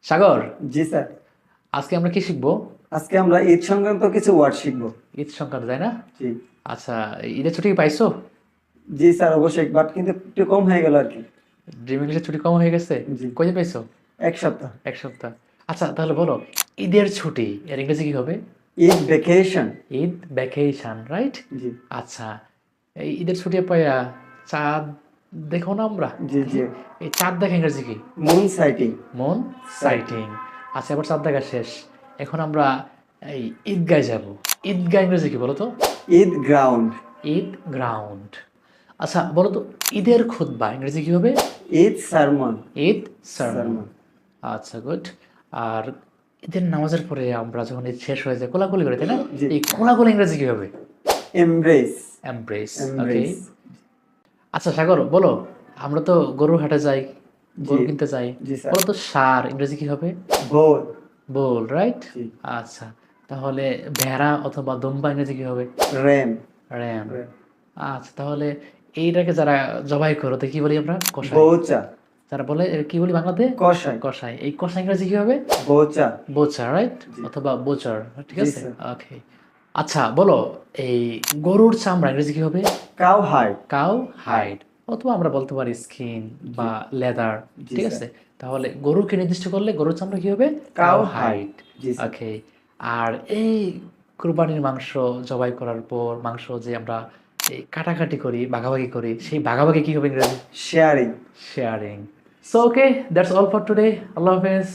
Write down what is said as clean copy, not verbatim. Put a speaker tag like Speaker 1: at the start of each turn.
Speaker 1: সাগর,
Speaker 2: জি sir.
Speaker 1: আজকে আমরা কি শিখবো?
Speaker 2: আজকে আমরা ঈদ সংক্রান্ত কিছু ওয়ার্ড শিখবো।
Speaker 1: ঈদ সংক্রান্ত, তাই না?
Speaker 2: জি।
Speaker 1: আচ্ছা, ঈদের ছুটি কি পাইছো?
Speaker 2: জি স্যার, অবশ্যই, বাট কিন্তু একটু কম হয়ে গেল আর কি।
Speaker 1: ড্রিম ইংলিশের ছুটি কম হয়ে গেছে?
Speaker 2: জি।
Speaker 1: কয়দিন পাইছো?
Speaker 2: 1 সপ্তাহ।
Speaker 1: এক সপ্তাহ। আচ্ছা, তাহলে বলো, ঈদের ছুটি এর ইংরেজি কি হবে?
Speaker 2: Eid vacation.
Speaker 1: Eid vacation, right?
Speaker 2: জি
Speaker 1: আচ্ছা, এই ঈদের ছুটি পাইয়া চাঁদ দেখো না আমরা?
Speaker 2: জি জি।
Speaker 1: এই চাঁদ দেখা ইংরেজি কি?
Speaker 2: Moon citing.
Speaker 1: Moon citing. আচ্ছা, এবার চাঁদ দেখা শেষ। এখন আমরা এই ঈদগায় যাব। ঈদগাহ ইংরেজি কি বলো তো?
Speaker 2: ঈদ গ্রাউন্ড।
Speaker 1: ঈদ গ্রাউন্ড। আচ্ছা, বলো তো, ঈদের খুতবা ইংরেজি কি হবে?
Speaker 2: ঈদ সারমন।
Speaker 1: ঈদ সারমন।
Speaker 2: সারমন।
Speaker 1: আচ্ছা, গুড। আর ঈদের নামাজের পরে আমরা যখন ঈদ শেষ হয়ে যায় কোলাকুলি করি, তাই না?
Speaker 2: জি।
Speaker 1: এই কোলাকুলি ইংরেজি কি হবে?
Speaker 2: এমব্রেস।
Speaker 1: এমব্রেস। ওকে।
Speaker 2: এমব্রেস।
Speaker 1: আচ্ছা সাগর, বলো, আমরা তো গরুর হাটে যাই,
Speaker 2: জি
Speaker 1: গরু কিনতে যাই।
Speaker 2: জি স্যার।
Speaker 1: বলো তো, ষাঁড় ইংরেজি কি হবে?
Speaker 2: বোল।
Speaker 1: বোল, রাইট?
Speaker 2: জি।
Speaker 1: আচ্ছা, তাহলে ভেড়া অথবা দুম্বা ইংরেজি কি হবে?
Speaker 2: র্যাম।
Speaker 1: র্যাম।
Speaker 2: র্যাম।
Speaker 1: আচ্ছা, তাহলে এইটাকে যারা জবাই করো তো কি বলি আমরা? কষাই।
Speaker 2: বৌচা।
Speaker 1: যারা বলে এর কি বলি বাংলাতে?
Speaker 2: কষাই।
Speaker 1: কষাই। এই কষাই ইংরেজি কি হবে?
Speaker 2: বৌচা।
Speaker 1: Butcher, right?
Speaker 2: জি।
Speaker 1: অথবা বোচার, ঠিক
Speaker 2: জি
Speaker 1: আছে?
Speaker 2: স্যার।
Speaker 1: ওকে। আচ্ছা বলো, এই গরুর চামড়া ইংরেজি কি হবে?
Speaker 2: Cow hide.
Speaker 1: কাউ হাইড, অথবা আমরা বলতে পারি স্কিন
Speaker 2: জি
Speaker 1: বা লেদার,
Speaker 2: জি
Speaker 1: ঠিক
Speaker 2: স্যার।
Speaker 1: আছে? তাহলে গরুকে নির্দিষ্ট করলে গরুর চামড়া কি হবে?
Speaker 2: Cow
Speaker 1: cow
Speaker 2: hide.
Speaker 1: হাইড।
Speaker 2: জি স্যার।
Speaker 1: ওকে। আর এই কুরবানির মাংস জবাই করার পর মাংস যে আমরা এই কাটাকাটি করি, ভাগাভাগি করি, সেই ভাগাভাগি কি হবে ইংরেজি?
Speaker 2: Sharing.
Speaker 1: Sharing. So okay, that's all for today. আল্লাহ হাফেজ।